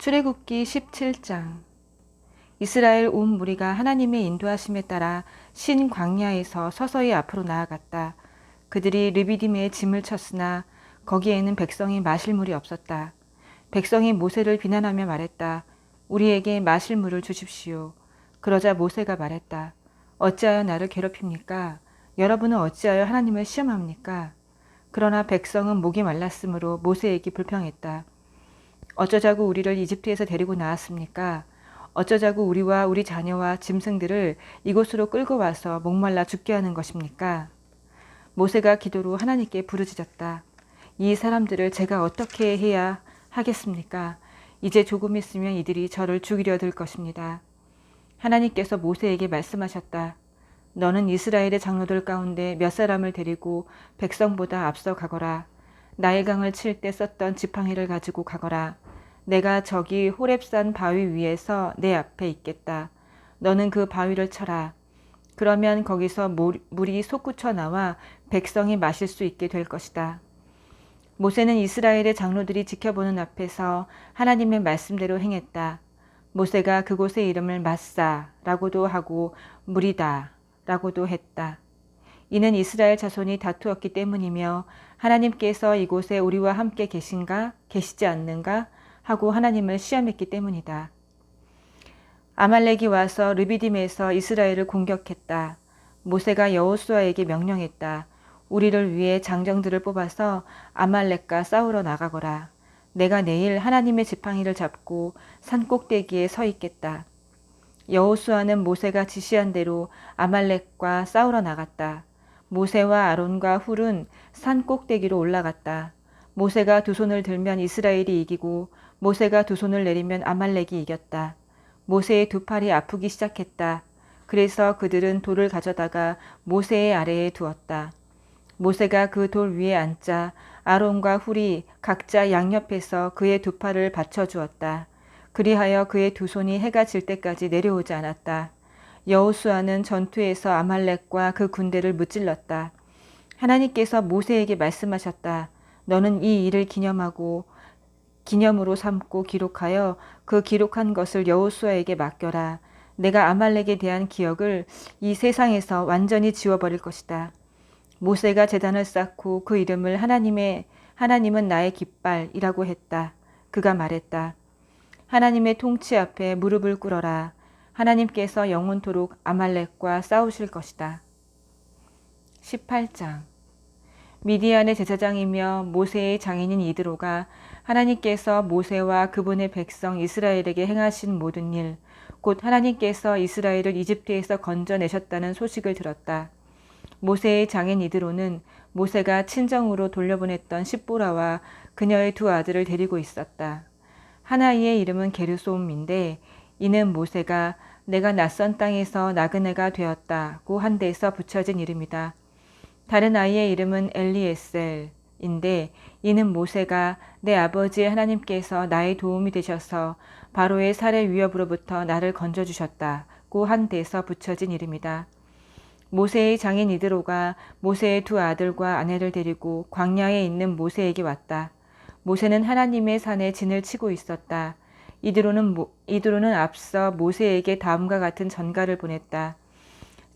출애굽기 17장. 이스라엘 온 무리가 하나님의 인도하심에 따라 신 광야에서 서서히 앞으로 나아갔다. 그들이 르비딤에 짐을 쳤으나 거기에는 백성이 마실 물이 없었다. 백성이 모세를 비난하며 말했다. 우리에게 마실 물을 주십시오. 그러자 모세가 말했다. 어찌하여 나를 괴롭힙니까? 여러분은 어찌하여 하나님을 시험합니까? 그러나 백성은 목이 말랐으므로 모세에게 불평했다. 어쩌자고 우리를 이집트에서 데리고 나왔습니까? 어쩌자고 우리와 우리 자녀와 짐승들을 이곳으로 끌고 와서 목말라 죽게 하는 것입니까? 모세가 기도로 하나님께 부르짖었다. 이 사람들을 제가 어떻게 해야 하겠습니까? 이제 조금 있으면 이들이 저를 죽이려 들 것입니다. 하나님께서 모세에게 말씀하셨다. 너는 이스라엘의 장로들 가운데 몇 사람을 데리고 백성보다 앞서 가거라. 나일강을 칠 때 썼던 지팡이를 가지고 가거라. 내가 저기 호렙산 바위 위에서 내 앞에 있겠다. 너는 그 바위를 쳐라. 그러면 거기서 물이 솟구쳐 나와 백성이 마실 수 있게 될 것이다. 모세는 이스라엘의 장로들이 지켜보는 앞에서 하나님의 말씀대로 행했다. 모세가 그곳의 이름을 마사라고도 하고 무리다 라고도 했다. 이는 이스라엘 자손이 다투었기 때문이며 하나님께서 이곳에 우리와 함께 계신가 계시지 않는가 하고 하나님을 시험했기 때문이다. 아말렉이 와서 르비딤에서 이스라엘을 공격했다. 모세가 여호수아에게 명령했다. 우리를 위해 장정들을 뽑아서 아말렉과 싸우러 나가거라. 내가 내일 하나님의 지팡이를 잡고 산 꼭대기에 서 있겠다. 여호수아는 모세가 지시한 대로 아말렉과 싸우러 나갔다. 모세와 아론과 훌은 산 꼭대기로 올라갔다. 모세가 두 손을 들면 이스라엘이 이기고 모세가 두 손을 내리면 아말렉이 이겼다. 모세의 두 팔이 아프기 시작했다. 그래서 그들은 돌을 가져다가 모세의 아래에 두었다. 모세가 그 돌 위에 앉자 아론과 훌이 각자 양옆에서 그의 두 팔을 받쳐주었다. 그리하여 그의 두 손이 해가 질 때까지 내려오지 않았다. 여호수아는 전투에서 아말렉과 그 군대를 무찔렀다. 하나님께서 모세에게 말씀하셨다. 너는 이 일을 기념으로 삼고 기록하여 그 기록한 것을 여호수아에게 맡겨라. 내가 아말렉에 대한 기억을 이 세상에서 완전히 지워버릴 것이다. 모세가 제단을 쌓고 그 이름을 하나님은 나의 깃발이라고 했다. 그가 말했다. 하나님의 통치 앞에 무릎을 꿇어라. 하나님께서 영원토록 아말렉과 싸우실 것이다. 18장. 미디안의 제사장이며 모세의 장인인 이드로가 하나님께서 모세와 그분의 백성 이스라엘에게 행하신 모든 일, 곧 하나님께서 이스라엘을 이집트에서 건져내셨다는 소식을 들었다. 모세의 장인 이드로는 모세가 친정으로 돌려보냈던 십보라와 그녀의 두 아들을 데리고 있었다. 하나이의 이름은 게르솜인데 이는 모세가 내가 낯선 땅에서 나그네가 되었다고 한 데서 붙여진 이름이다. 다른 아이의 이름은 엘리에셀인데 이는 모세가 내 아버지 하나님께서 나의 도움이 되셔서 바로의 살해 위협으로부터 나를 건져주셨다고 한 데서 붙여진 이름이다. 모세의 장인 이드로가 모세의 두 아들과 아내를 데리고 광야에 있는 모세에게 왔다. 모세는 하나님의 산에 진을 치고 있었다. 이드로는 앞서 모세에게 다음과 같은 전가를 보냈다.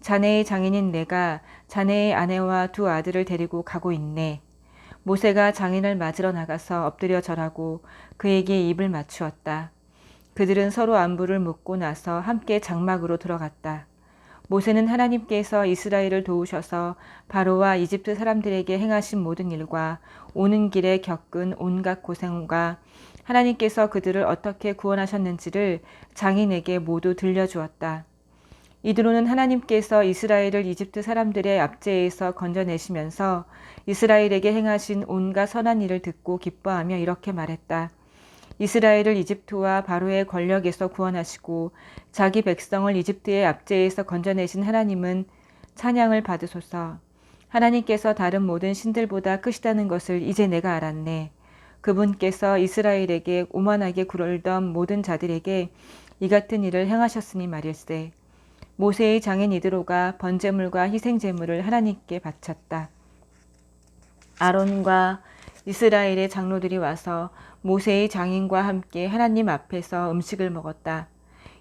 자네의 장인인 내가 자네의 아내와 두 아들을 데리고 가고 있네. 모세가 장인을 맞으러 나가서 엎드려 절하고 그에게 입을 맞추었다. 그들은 서로 안부를 묻고 나서 함께 장막으로 들어갔다. 모세는 하나님께서 이스라엘을 도우셔서 바로와 이집트 사람들에게 행하신 모든 일과 오는 길에 겪은 온갖 고생과 하나님께서 그들을 어떻게 구원하셨는지를 장인에게 모두 들려주었다. 이드로는 하나님께서 이스라엘을 이집트 사람들의 압제에서 건져내시면서 이스라엘에게 행하신 온갖 선한 일을 듣고 기뻐하며 이렇게 말했다. 이스라엘을 이집트와 바로의 권력에서 구원하시고 자기 백성을 이집트의 압제에서 건져내신 하나님은 찬양을 받으소서. 하나님께서 다른 모든 신들보다 크시다는 것을 이제 내가 알았네. 그분께서 이스라엘에게 오만하게 굴던 모든 자들에게 이 같은 일을 행하셨으니 말일세. 모세의 장인 이드로가 번제물과 희생제물을 하나님께 바쳤다. 아론과 이스라엘의 장로들이 와서 모세의 장인과 함께 하나님 앞에서 음식을 먹었다.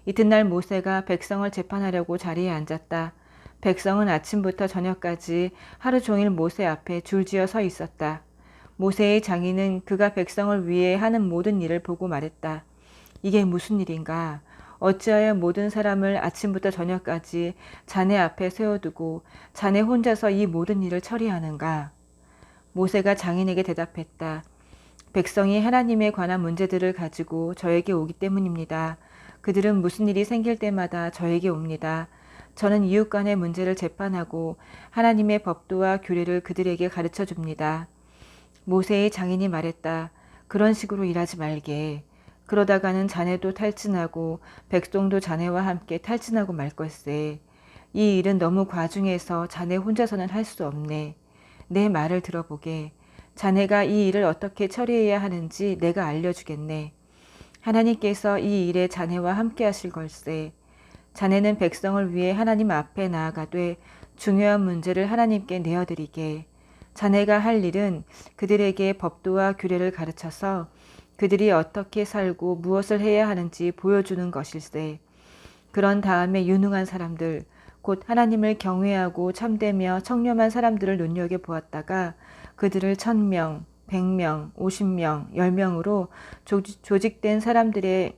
이튿날 모세가 백성을 재판하려고 자리에 앉았다. 백성은 아침부터 저녁까지 하루 종일 모세 앞에 줄지어 서 있었다. 모세의 장인은 그가 백성을 위해 하는 모든 일을 보고 말했다. 이게 무슨 일인가? 어찌하여 모든 사람을 아침부터 저녁까지 자네 앞에 세워두고 자네 혼자서 이 모든 일을 처리하는가? 모세가 장인에게 대답했다. 백성이 하나님에 관한 문제들을 가지고 저에게 오기 때문입니다. 그들은 무슨 일이 생길 때마다 저에게 옵니다. 저는 이웃 간의 문제를 재판하고 하나님의 법도와 규례를 그들에게 가르쳐 줍니다. 모세의 장인이 말했다. 그런 식으로 일하지 말게. 그러다가는 자네도 탈진하고 백성도 자네와 함께 탈진하고 말 걸세. 이 일은 너무 과중해서 자네 혼자서는 할 수 없네. 내 말을 들어보게. 자네가 이 일을 어떻게 처리해야 하는지 내가 알려주겠네. 하나님께서 이 일에 자네와 함께 하실 걸세. 자네는 백성을 위해 하나님 앞에 나아가되 중요한 문제를 하나님께 내어드리게. 자네가 할 일은 그들에게 법도와 규례를 가르쳐서 그들이 어떻게 살고 무엇을 해야 하는지 보여주는 것일세. 그런 다음에 유능한 사람들, 곧 하나님을 경외하고 참되며 청렴한 사람들을 눈여겨보았다가 그들을 1000명, 100명, 50명, 10명으로 조직된 사람들의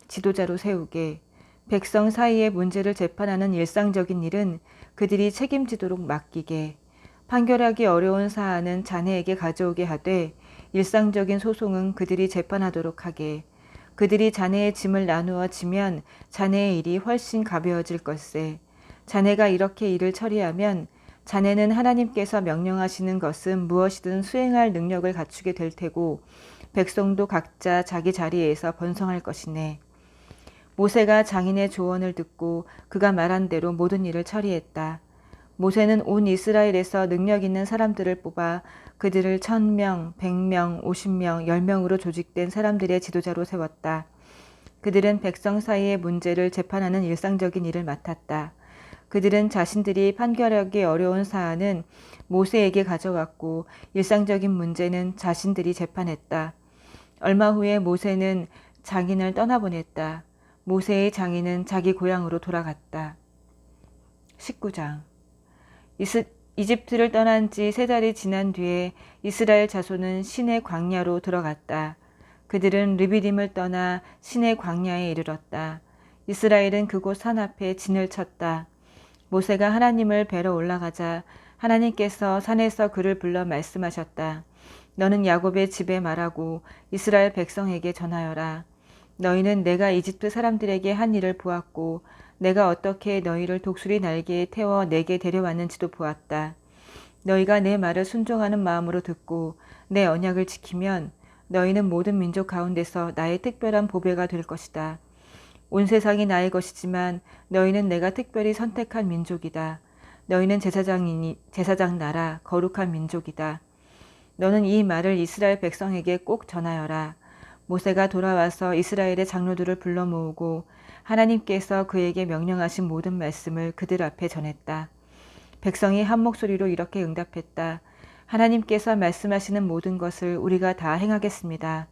지도자로 세우게. 백성 사이의 문제를 재판하는 일상적인 일은 그들이 책임지도록 맡기게. 판결하기 어려운 사안은 자네에게 가져오게 하되 일상적인 소송은 그들이 재판하도록 하게. 그들이 자네의 짐을 나누어 지면 자네의 일이 훨씬 가벼워질 것세. 자네가 이렇게 일을 처리하면 자네는 하나님께서 명령하시는 것은 무엇이든 수행할 능력을 갖추게 될 테고 백성도 각자 자기 자리에서 번성할 것이네. 모세가 장인의 조언을 듣고 그가 말한 대로 모든 일을 처리했다. 모세는 온 이스라엘에서 능력 있는 사람들을 뽑아 그들을 1000명, 100명, 50명, 10명으로 조직된 사람들의 지도자로 세웠다. 그들은 백성 사이의 문제를 재판하는 일상적인 일을 맡았다. 그들은 자신들이 판결하기 어려운 사안은 모세에게 가져왔고 일상적인 문제는 자신들이 재판했다. 얼마 후에 모세는 장인을 떠나보냈다. 모세의 장인은 자기 고향으로 돌아갔다. 19장 이집트를 떠난 지 3달이 지난 뒤에 이스라엘 자손은 신의 광야로 들어갔다. 그들은 르비딤을 떠나 신의 광야에 이르렀다. 이스라엘은 그곳 산 앞에 진을 쳤다. 모세가 하나님을 뵈러 올라가자 하나님께서 산에서 그를 불러 말씀하셨다. 너는 야곱의 집에 말하고 이스라엘 백성에게 전하여라. 너희는 내가 이집트 사람들에게 한 일을 보았고 내가 어떻게 너희를 독수리 날개에 태워 내게 데려왔는지도 보았다. 너희가 내 말을 순종하는 마음으로 듣고 내 언약을 지키면 너희는 모든 민족 가운데서 나의 특별한 보배가 될 것이다. 온 세상이 나의 것이지만 너희는 내가 특별히 선택한 민족이다. 너희는 제사장 나라 거룩한 민족이다. 너는 이 말을 이스라엘 백성에게 꼭 전하여라. 모세가 돌아와서 이스라엘의 장로들을 불러 모으고 하나님께서 그에게 명령하신 모든 말씀을 그들 앞에 전했다. 백성이 한 목소리로 이렇게 응답했다. 하나님께서 말씀하시는 모든 것을 우리가 다 행하겠습니다.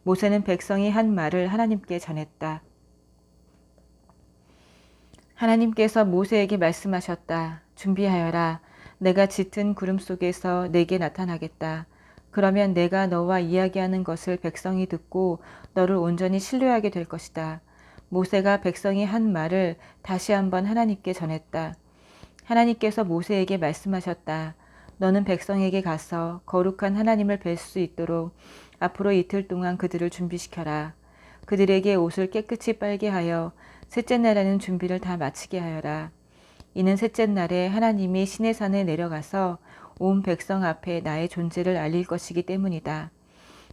모세는 백성이 한 말을 하나님께 전했다. 하나님께서 모세에게 말씀하셨다. 준비하여라. 내가 짙은 구름 속에서 내게 나타나겠다. 그러면 내가 너와 이야기하는 것을 백성이 듣고 너를 온전히 신뢰하게 될 것이다. 모세가 백성이 한 말을 다시 한번 하나님께 전했다. 하나님께서 모세에게 말씀하셨다. 너는 백성에게 가서 거룩한 하나님을 뵐 수 있도록 앞으로 이틀 동안 그들을 준비시켜라. 그들에게 옷을 깨끗이 빨게 하여 셋째 날에는 준비를 다 마치게 하여라. 이는 셋째 날에 하나님이 시내산에 내려가서 온 백성 앞에 나의 존재를 알릴 것이기 때문이다.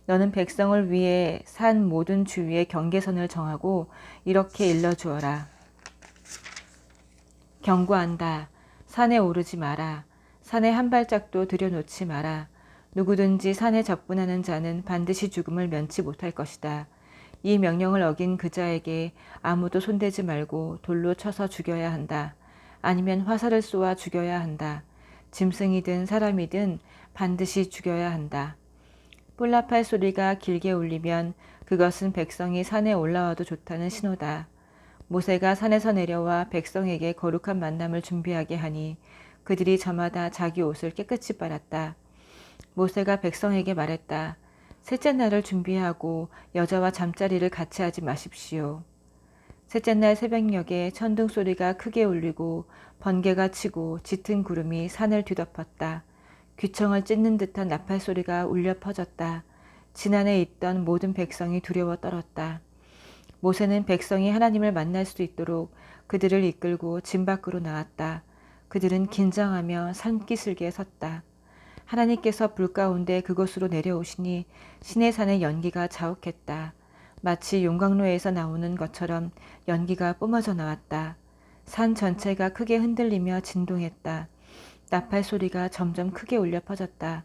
너는 백성을 위해 산 모든 주위에 경계선을 정하고 이렇게 일러주어라. 경고한다. 산에 오르지 마라. 산에 한 발짝도 들여놓지 마라. 누구든지 산에 접근하는 자는 반드시 죽음을 면치 못할 것이다. 이 명령을 어긴 그 자에게 아무도 손대지 말고 돌로 쳐서 죽여야 한다. 아니면 화살을 쏘아 죽여야 한다. 짐승이든 사람이든 반드시 죽여야 한다. 뿔나팔 소리가 길게 울리면 그것은 백성이 산에 올라와도 좋다는 신호다. 모세가 산에서 내려와 백성에게 거룩한 만남을 준비하게 하니 그들이 저마다 자기 옷을 깨끗이 빨았다. 모세가 백성에게 말했다. 셋째 날을 준비하고 여자와 잠자리를 같이 하지 마십시오. 셋째 날 새벽녘에 천둥 소리가 크게 울리고 번개가 치고 짙은 구름이 산을 뒤덮었다. 귀청을 찢는 듯한 나팔 소리가 울려 퍼졌다. 지난해 있던 모든 백성이 두려워 떨었다. 모세는 백성이 하나님을 만날 수 있도록 그들을 이끌고 진 밖으로 나왔다. 그들은 긴장하며 산기슭에 섰다. 하나님께서 불 가운데 그곳으로 내려오시니 시내산의 연기가 자욱했다. 마치 용광로에서 나오는 것처럼 연기가 뿜어져 나왔다. 산 전체가 크게 흔들리며 진동했다. 나팔 소리가 점점 크게 울려 퍼졌다.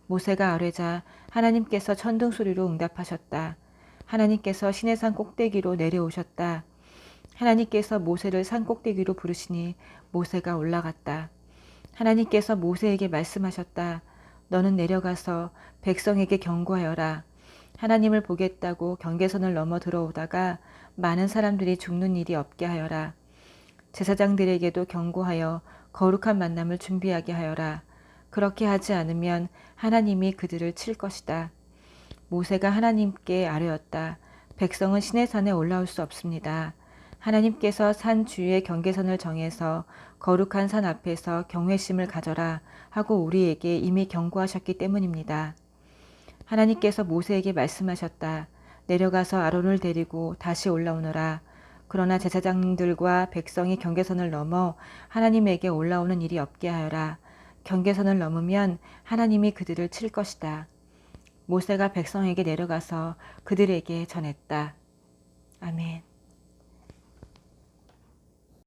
모세가 아뢰자 하나님께서 천둥 소리로 응답하셨다. 하나님께서 시내산 꼭대기로 내려오셨다. 하나님께서 모세를 산 꼭대기로 부르시니 모세가 올라갔다. 하나님께서 모세에게 말씀하셨다. 너는 내려가서 백성에게 경고하여라. 하나님을 보겠다고 경계선을 넘어 들어오다가 많은 사람들이 죽는 일이 없게 하여라. 제사장들에게도 경고하여 거룩한 만남을 준비하게 하여라. 그렇게 하지 않으면 하나님이 그들을 칠 것이다. 모세가 하나님께 아뢰었다. 백성은 시내산에 올라올 수 없습니다. 하나님께서 산 주위의 경계선을 정해서 거룩한 산 앞에서 경외심을 가져라 하고 우리에게 이미 경고하셨기 때문입니다. 하나님께서 모세에게 말씀하셨다. 내려가서 아론을 데리고 다시 올라오너라. 그러나 제사장들과 백성이 경계선을 넘어 하나님에게 올라오는 일이 없게 하여라. 경계선을 넘으면 하나님이 그들을 칠 것이다. 모세가 백성에게 내려가서 그들에게 전했다.